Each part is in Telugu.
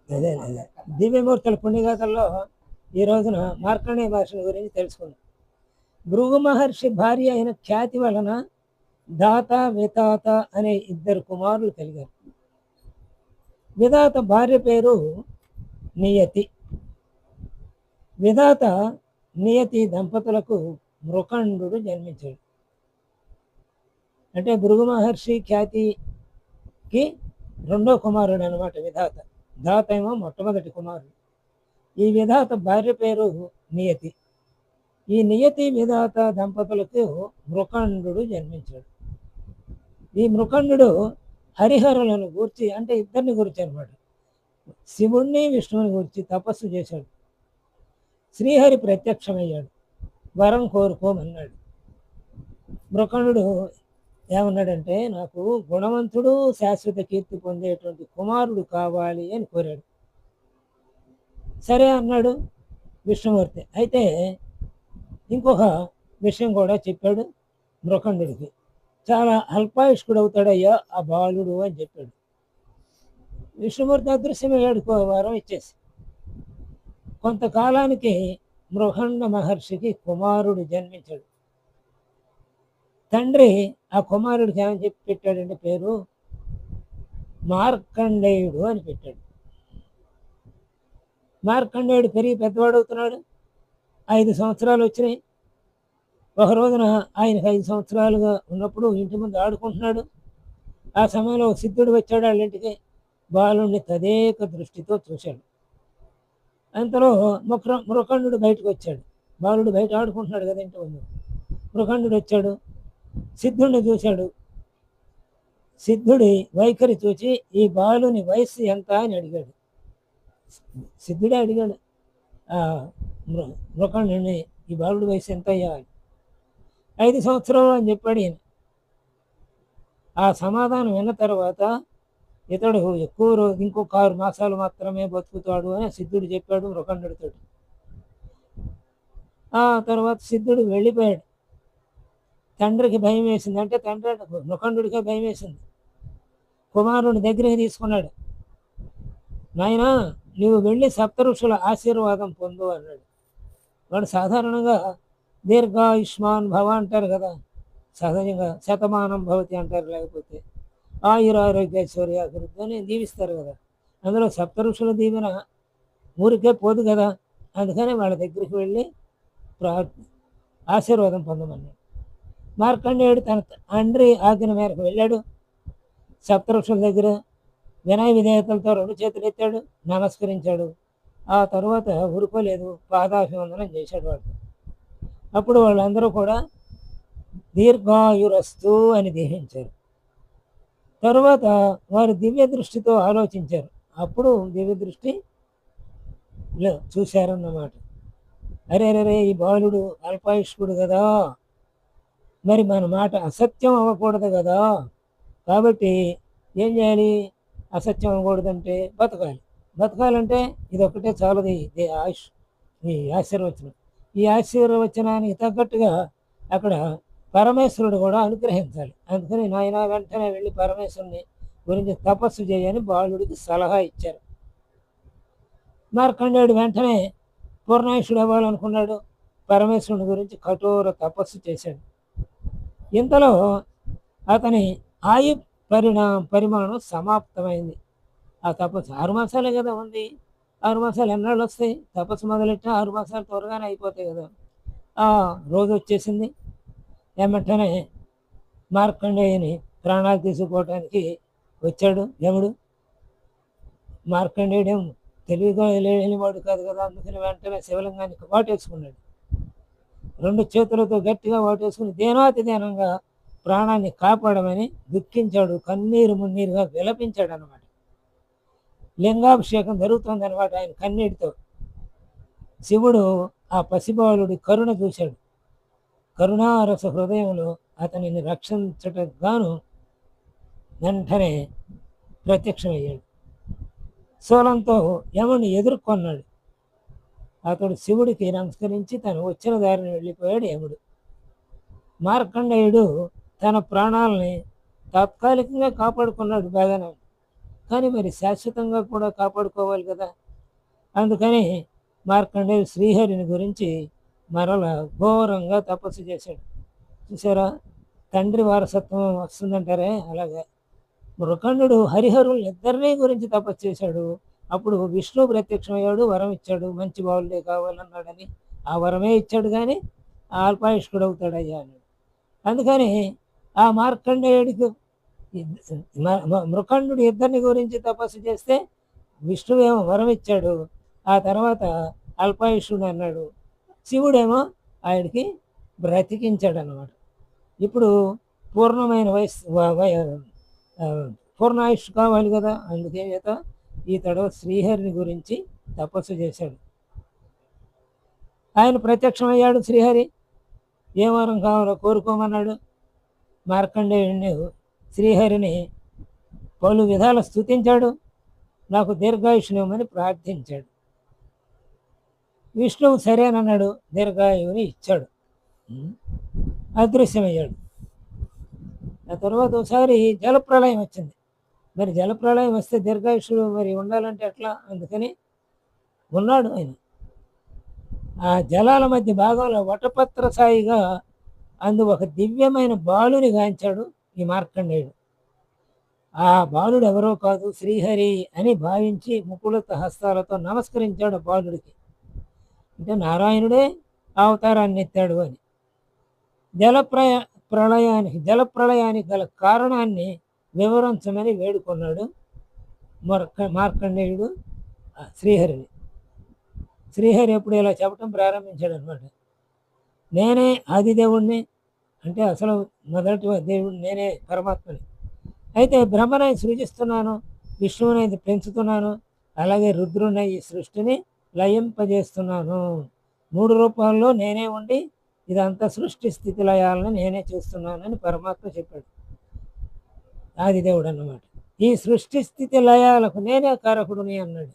అదే అదే దివ్యమూర్తుల పుణ్యగాథల్లో ఈ రోజున మార్కండేయ మహర్షి గురించి తెలుసుకున్నాం. భృగు మహర్షి భార్య అయిన ఖ్యాతి వలన దాత వితాత అనే ఇద్దరు కుమారులు కలిగారు. విధాత భార్య పేరు నియతి. విధాత నియతి దంపతులకు మృకండు జన్మించాడు. అంటే భృగు మహర్షి ఖ్యాతికి రెండో కుమారుడు అనమాట విధాత. దాత ఏమో మొట్టమొదటి కుమారుడు. ఈ విధాత భార్య పేరు నియతి. ఈ నియతి విధాత దంపతులకు మృకండు జన్మించాడు. ఈ మృకండు హరిహరులను గూర్చి, అంటే ఇద్దరిని గురించి అనమాట, శివుణ్ణి విష్ణువుని గురించి తపస్సు చేశాడు. శ్రీహరి ప్రత్యక్షమయ్యాడు, వరం కోరుకోమన్నాడు. మృకండు ఏమన్నాడంటే, నాకు గుణవంతుడు శాశ్వత కీర్తి పొందేటువంటి కుమారుడు కావాలి అని కోరాడు. సరే అన్నాడు విష్ణుమూర్తి. అయితే ఇంకొక విషయం కూడా చెప్పాడు మృకండుడికి. చాలా అల్పాయుష్కుడు అవుతాడయ్యా ఆ బాలుడు అని చెప్పాడు. విష్ణుమూర్తి అదృశ్యమయ్యాడు వరం ఇచ్చేసి. కొంతకాలానికి మృకండ మహర్షికి కుమారుడు జన్మించాడు. తండ్రి ఆ కుమారుడికి ఏమని చెప్పి పెట్టాడంటే పేరు మార్కండేయుడు అని పెట్టాడు. మార్కండేయుడు పెరిగి పెద్దవాడు అవుతున్నాడు. 5 సంవత్సరాలు వచ్చినాయి. ఒక రోజున ఆయనకు 5 సంవత్సరాలుగా ఉన్నప్పుడు ఇంటి ముందు ఆడుకుంటున్నాడు. ఆ సమయంలో సిద్ధుడు వచ్చాడు వాళ్ళ ఇంటికి. బాలుడిని తదేక దృష్టితో చూశాడు. అంతలో మృకండు బయటకు వచ్చాడు. బాలుడు బయట ఆడుకుంటున్నాడు కదా ఇంటి ముందు. మృకండు వచ్చాడు, సిద్ధుడిని చూశాడు. సిద్ధుడి వైఖరి చూసి ఈ బాలుని వయస్సు ఎంత అని అడిగాడు. సిద్ధుడే అడిగాడు మృకండుని, ఈ బాలుడి వయసు ఎంత అయ్యా అని. 5 సంవత్సరాలు అని చెప్పాడు ఈయన. ఆ సమాధానం విన్న తర్వాత ఇతడు ఎక్కువ రోజు, ఇంకొక 6 మాసాలు మాత్రమే బతుకుతాడు అని సిద్ధుడు చెప్పాడు మృకండుడితో. ఆ తర్వాత సిద్ధుడు వెళ్ళిపోయాడు. తండ్రికి భయం వేసింది. అంటే తండ్రి మృకండుడికే భయం వేసింది. కుమారుని దగ్గరికి తీసుకున్నాడు. నాయనా, నీవు వెళ్ళి సప్తఋషుల ఆశీర్వాదం పొందు అన్నాడు. వాడు సాధారణంగా దీర్ఘాయుష్మాన్ భవ అంటారు కదా, సహజంగా శతమానం భవతి అంటారు, లేకపోతే ఆయురారోగ్యైశ్వర్య అభివృద్ధి అని దీవిస్తారు కదా. అందులో సప్తఋషుల దీవెన ఊరికే పోదు కదా. అందుకని వాళ్ళ దగ్గరికి వెళ్ళి ఆశీర్వాదం పొందమన్నాడు. మార్కండేయుడు తన తండ్రి ఆజ్ఞ మేరకు వెళ్ళాడు. సప్తఋషుల దగ్గర వినయ విధేయతలతో 2 చేతులు ఎత్తాడు, నమస్కరించాడు. ఆ తర్వాత ఊరుకోలేదు, పాదాభివందనం చేశాడు వాడు. అప్పుడు వాళ్ళందరూ కూడా దీర్ఘాయురస్తు అని దీవించారు. తరువాత వారు దివ్య దృష్టితో ఆలోచించారు. అప్పుడు దివ్య దృష్టి చూశారన్నమాట. అరే ఈ బాలుడు అల్పాయుష్కుడు కదా, మరి మన మాట అసత్యం అవ్వకూడదు కదా. కాబట్టి ఏం చేయాలి? అసత్యం అవ్వకూడదంటే బతకాలంటే ఇదొక్కటే చాలదు, ఇది ఆయుష్, ఈ ఆశీర్వచనం. ఈ ఆశీర్వచనానికి తగ్గట్టుగా అక్కడ పరమేశ్వరుడు కూడా అనుగ్రహించాలి. అందుకని నాయన వెంటనే వెళ్ళి పరమేశ్వరుని గురించి తపస్సు చేయని బాలుడికి సలహా ఇచ్చారు. మార్కండేయుడు వెంటనే పూర్ణాయుషుడు అవ్వాలనుకున్నాడు. పరమేశ్వరుని గురించి కఠోర తపస్సు చేశాడు. ఇంతలో అతని ఆయు పరిమాణం సమాప్తమైంది. ఆ తపస్సు 6 మాసాలే కదా ఉంది. 6 మాసాలు ఎన్నాళ్ళు వస్తాయి? తపస్సు మొదలెట్టిన 6 మాసాలు త్వరగానే అయిపోతాయి కదా. ఆ రోజు వచ్చేసింది. వెంటనే మార్కండేయుని ప్రాణాలు తీసుకోవటానికి వచ్చాడు యముడు. మార్కండేయుడు తెలివిగా లేనివాడు కాదు కదా. అందుకని వెంటనే శివలింగానికి వాటేసుకున్నాడు. 2 చేతులతో గట్టిగా వాటేసుకుని దేనాతిదేనంగా ప్రాణాన్ని కాపాడమని దుఃఖించాడు. కన్నీరు మున్నీరుగా విలపించాడు అనమాట. లింగాభిషేకం జరుగుతుంది అనమాట ఆయన కన్నీటితో. శివుడు ఆ పసిబాలుడి కరుణ చూశాడు. కరుణారస హృదయంలో అతనిని రక్షించటకు గాను వెంటనే ప్రత్యక్షమయ్యాడు. శూలంతో యముని ఎదుర్కొన్నాడు. అతడు శివుడికి నమస్కరించి తను వచ్చిన దారిని వెళ్ళిపోయాడు యముడు. మార్కండేయుడు తన ప్రాణాలని తాత్కాలికంగా కాపాడుకున్నాడు బాగానే. కానీ మరి శాశ్వతంగా కూడా కాపాడుకోవాలి కదా. అందుకని మార్కండేయుడు శ్రీహరిని గురించి మరల ఘోరంగా తపస్సు చేశాడు. చూసారా, తండ్రి వారసత్వం వస్తుందంటారే అలాగే మృకండు హరిహరులు ఇద్దరినీ గురించి తపస్సు చేశాడు. అప్పుడు విష్ణువు ప్రత్యక్షమయ్యాడు, వరం ఇచ్చాడు, మంచి బాలుడే కావాలన్నాడని. ఆ వరమే ఇచ్చాడు కానీ అల్పాయుష్కుడు అవుతాడయ్యా అన్నాడు. అందుకని ఆ మార్కండేయుడికి మృకండు ఇద్దరిని గురించి తపస్సు చేస్తే విష్ణువేమో వరం ఇచ్చాడు, ఆ తర్వాత అల్పాయుష్యుడు అన్నాడు. శివుడేమో ఆయనకి బ్రతికించాడు అన్నమాట. ఇప్పుడు పూర్ణమైన పూర్ణాయుష్ కావాలి కదా, అందుకే ఈతడు శ్రీహరిని గురించి తపస్సు చేశాడు. ఆయన ప్రత్యక్షమయ్యాడు శ్రీహరి. ఏ వరం కావాలో కోరుకోమన్నాడు. మార్కండేయుడిని శ్రీహరిని పలు విధాల స్తుతించాడు, నాకు దీర్ఘాయుష్నివ్వమని ప్రార్థించాడు. విష్ణువు సరేనన్నాడు, దీర్ఘాయువుని ఇచ్చాడు, అదృశ్యమయ్యాడు. ఆ తర్వాత ఒకసారి జలప్రళయం వచ్చింది. మరి జలప్రళయం వస్తే దీర్ఘాయుషుడు మరి ఉండాలంటే ఎట్లా? అందుకని ఉన్నాడు ఆయన ఆ జలాల మధ్య భాగంలో వటపత్ర సాయిగా అందు ఒక దివ్యమైన బాలుని గాంచాడు ఈ మార్కండేయుడు. ఆ బాలుడు ఎవరో కాదు, శ్రీహరి అని భావించి ముకులత హస్తాలతో నమస్కరించాడు బాలుడికి. అంటే నారాయణుడే అవతారాన్ని ఎత్తాడు అని. జలప్రళయానికి గల కారణాన్ని వివరించమని వేడుకున్నాడు మార్కండేయుడు శ్రీహరిని. శ్రీహరి ఎప్పుడు ఇలా చెప్పడం ప్రారంభించాడు అనమాట. నేనే ఆదిదేవుణ్ణి, అంటే అసలు మొదటి దేవుడు నేనే, పరమాత్మని. అయితే బ్రహ్మని సృజిస్తున్నాను, విష్ణువుని పెంచుతున్నాను, అలాగే రుద్రుని ఈ సృష్టిని లయింపజేస్తున్నాను. 3 రూపాల్లో నేనే ఉండి ఇదంతా సృష్టి స్థితి లయాలను నేనే చూస్తున్నానని పరమాత్మ చెప్పాడు, ఆదిదేవుడు అన్నమాట. ఈ సృష్టి స్థితి లయాలకు నేనే కారకుడుని అన్నాడు.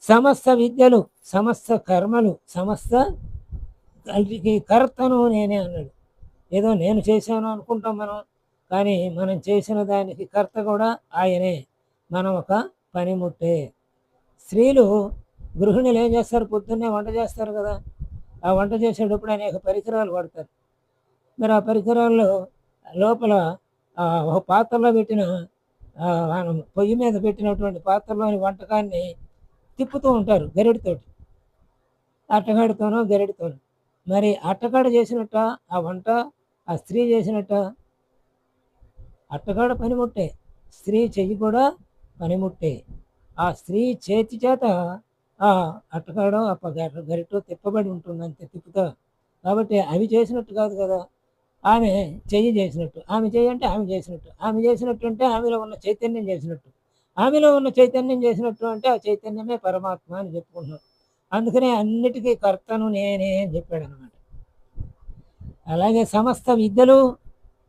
సమస్త విద్యలు, సమస్త కర్మలు, సమస్త కర్తను నేనే అన్నాడు. ఏదో నేను చేశాను అనుకుంటాం మనం, కానీ మనం చేసిన దానికి కర్త కూడా ఆయనే, మనం ఒక పనిముట్టే. స్త్రీలు గృహిణులు ఏం చేస్తారు? పొద్దున్నే వంట చేస్తారు కదా, ఆ వంట చేసేటప్పుడు అనేక పరికరాలు వాడతారు. మరి ఆ పరికరాల్లో లోపల ఒక పాత్రలో పెట్టిన పొయ్యి మీద పెట్టినటువంటి పాత్రలోని వంటకాన్ని తిప్పుతూ ఉంటారు గరిడితోటి, అట్టగాడితోనో గరిడితోనో. మరి అట్టగాడ చేసినట్ట ఆ వంట, ఆ స్త్రీ చేసినట్ట? అట్టగాడ పనిముట్టే, స్త్రీ చెయ్యి కూడా పనిముట్టే. ఆ స్త్రీ చేతి చేత ఆ అట్టగాడో గరిటో తిప్పబడి ఉంటుంది, అంతే తిప్పుతా. కాబట్టి అవి చేసినట్టు కాదు కదా, ఆమె చెయ్యి చేసినట్టు. ఆమె చెయ్యి అంటే ఆమె చేసినట్టు, ఆమె చేసినట్టు అంటే ఆమెలో ఉన్న చైతన్యం చేసినట్టు, ఆమెలో ఉన్న చైతన్యం చేసినట్టు అంటే ఆ చైతన్యమే పరమాత్మ అని చెప్పుకుంటున్నాం. అందుకనే అన్నిటికీ కర్తను నేనే అని చెప్పాడు అనమాట. అలాగే సమస్త విద్యలు,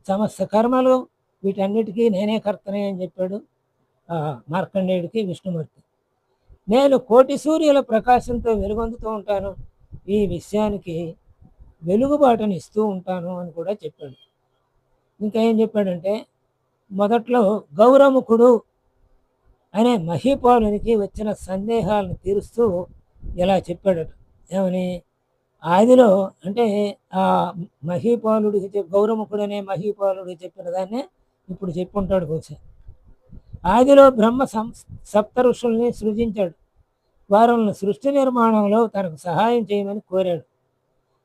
సమస్త కర్మలు, వీటన్నిటికీ నేనే కర్తనే అని చెప్పాడు మార్కండేయుడికి విష్ణుమూర్తి. నేను కోటి సూర్యుల ప్రకాశంతో వెలుగొందుతూ ఉంటాను, ఈ విషయానికి వెలుగుబాటుని ఇస్తూ ఉంటాను అని కూడా చెప్పాడు. ఇంకా ఏం చెప్పాడంటే, మొదట్లో గౌరముఖుడు అనే మహీపాలునికి వచ్చిన సందేహాలను తీరుస్తూ ఇలా చెప్పాడట. ఏమని? ఆదిలో అంటే ఆ మహీపాలుడికి గౌరముఖుడు అనే మహీపాలుడికి చెప్పిన దాన్నే ఇప్పుడు చెప్పుంటాడు బహుశా. ఆదిలో బ్రహ్మ సప్త ఋషుల్ని సృజించాడు, వారిని సృష్టి నిర్మాణంలో తనకు సహాయం చేయమని కోరాడు.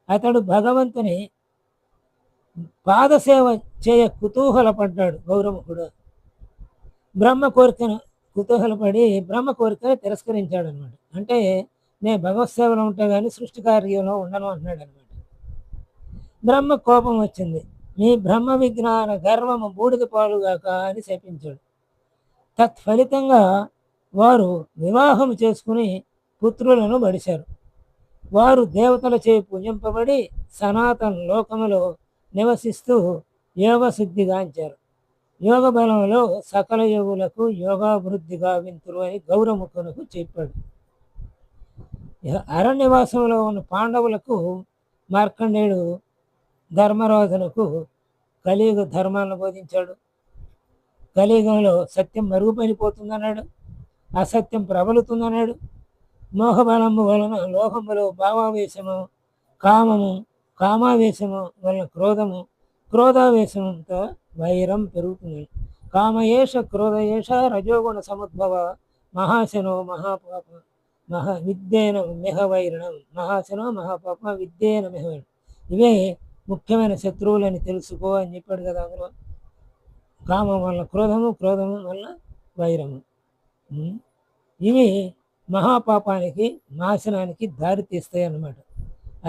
అతడు భగవంతుని పాదసేవ చేయ కుతూహలపడ్డాడు గౌరముఖుడు. బ్రహ్మ కోరికను కుతూహలపడి బ్రహ్మ కోరికను తిరస్కరించాడు అనమాట. అంటే నేను భగవత్ సేవలో ఉంటా కానీ సృష్టి కార్యంలో ఉండను అంటున్నాడు అనమాట. బ్రహ్మ కోపం వచ్చింది, మీ బ్రహ్మ విజ్ఞాన గర్వము బూడిద పాలుగాక అని శపించాడు. తత్ఫలితంగా వారు వివాహం చేసుకుని పుత్రులను బడిశారు. వారు దేవతలచే పూజింపబడి సనాతన లోకములో నివసిస్తూ యోగశుద్ధిగాంచారు. యోగ బలంలో సకల యోగులకు యోగాభివృద్ధి గావింతురు అని గౌరముఖునకు చెప్పాడు. అరణ్యవాసంలో ఉన్న పాండవులకు మార్కండేయుడు ధర్మరాజునకు కలియుగ ధర్మాలను బోధించాడు. కలియుగంలో సత్యం మరుగుపడిపోతుందన్నాడు, అసత్యం ప్రబలుతుందన్నాడు. మోహబలము వలన లోహములో భావావేశము, కామము, కామావేశము వలన క్రోధము, క్రోధావేశంతో వైరం పెరుగుతుంది. కామయేష క్రోధయేష రజోగుణ సముద్భవ మహాశనో మహాపాప విద్యేన మిహవైరణం. మహాశనో మహాపాప విద్యేన మిహవైరణం. ఇవే ముఖ్యమైన శత్రువులని తెలుసుకో అని చెప్పాడు కదా అందులో. కామం వల్ల క్రోధము, క్రోధము వల్ల వైరము. ఇవి మహాపాపానికి, నాశనానికి దారి తీస్తాయి అన్నమాట.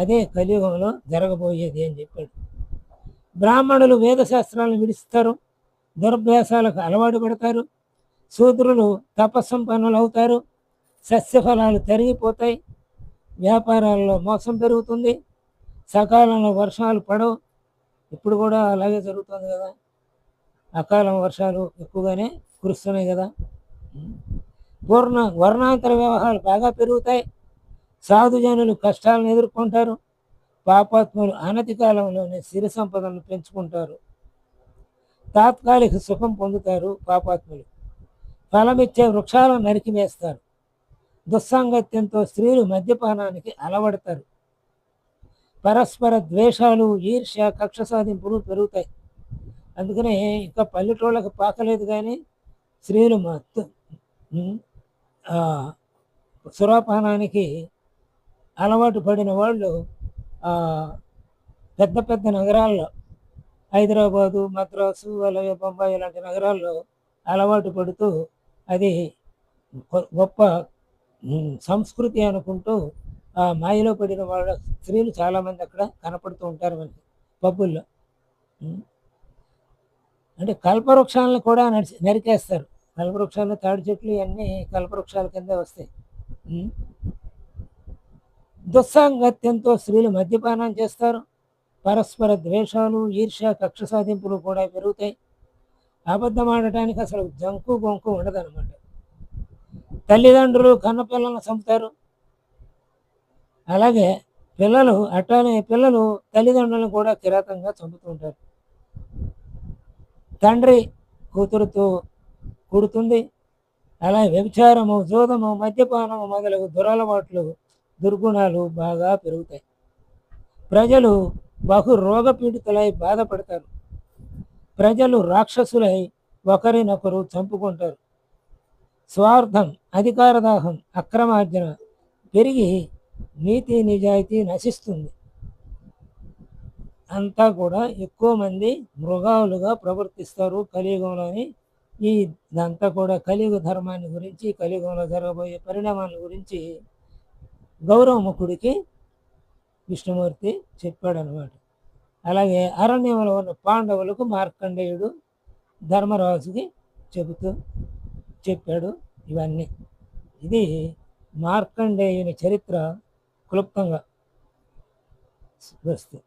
అదే కలియుగంలో జరగబోయేది అని చెప్పాడు. బ్రాహ్మణులు వేదశాస్త్రాలను విడిస్తారు, దురభ్యాసాలకు అలవాటు పడతారు. శూద్రులు తపస్సంపన్నులు అవుతారు, సస్యఫలాలు తరిగిపోతాయి, వ్యాపారాల్లో మోసం పెరుగుతుంది, సకాలంలో వర్షాలు పడవు. ఇప్పుడు కూడా అలాగే జరుగుతుంది కదా, అకాలం వర్షాలు ఎక్కువగానే కురుస్తున్నాయి కదా. వర్ణాంతర వ్యవహారాలు బాగా పెరుగుతాయి, సాధుజనులు కష్టాలను ఎదుర్కొంటారు, పాపాత్ములు అనతి కాలంలోనే సిరి సంపదలను పెంచుకుంటారు, తాత్కాలిక సుఖం పొందుతారు. పాపాత్ములు ఫలమిచ్చే వృక్షాలను నరికివేస్తారు, దుస్సాంగత్యంతో స్త్రీలు మద్యపానానికి అలవడతారు, పరస్పర ద్వేషాలు, ఈర్ష్య, కక్ష సాధింపులు పెరుగుతాయి. అందుకనే ఇంకా పల్లెటూళ్ళకి పాకలేదు కానీ స్త్రీలు సురాపానానికి అలవాటు పడిన వాళ్ళు పెద్ద పెద్ద నగరాల్లో, హైదరాబాదు, మద్రాసు, అలాగే బొంబాయి లాంటి నగరాల్లో అలవాటు పడుతూ అది గొప్ప సంస్కృతి అనుకుంటూ ఆ మాయలో పడిన వాళ్ళ స్త్రీలు చాలామంది అక్కడ కనపడుతూ ఉంటారు మనకి పబ్బుల్లో. అంటే కల్పవృక్షాలను కూడా నరికేస్తారు. కల్పవృక్షాలు, తాడి చెట్లు ఇవన్నీ కల్పవృక్షాల కిందే వస్తాయి. దుస్సాంగత్యంతో స్త్రీలు మద్యపానం చేస్తారు, పరస్పర ద్వేషాలు, ఈర్ష్య, కక్ష సాధింపులు కూడా పెరుగుతాయి. అబద్ధం ఆడటానికి అసలు జంకు గొంకు ఉండదన్నమాట. తల్లిదండ్రులు కన్నపిల్లలను చంపుతారు, అలాగే పిల్లలు తల్లిదండ్రులను కూడా కిరాతంగా చంపుతూ ఉంటారు. తండ్రి కూతురుతో కూడుతుంది. అలాగే వ్యభిచారము, జోదము, మద్యపానము మొదలగు దురలవాట్లు, దుర్గుణాలు బాగా పెరుగుతాయి. ప్రజలు బహు రోగపీడితులై బాధపడతారు. ప్రజలు రాక్షసులై ఒకరినొకరు చంపుకుంటారు. స్వార్థం, అధికారదాహం, అక్రమార్జన పెరిగి నీతి నిజాయితీ నశిస్తుంది. అంతా కూడా ఎక్కువ మంది మృగాలుగా ప్రవర్తిస్తారు కలియుగంలోని. ఇదంతా కూడా కలియుగ ధర్మాన్ని గురించి, కలియుగంలో జరగబోయే పరిణామాల గురించి గౌరవముఖుడికి విష్ణుమూర్తి చెప్పాడనమాట. అలాగే అరణ్యంలో ఉన్న పాండవులకు మార్కండేయుడు ధర్మరాజుకి చెప్పాడు ఇవన్నీ. ఇది మార్కండేయుని చరిత్ర క్లుప్తంగా వస్తుంది.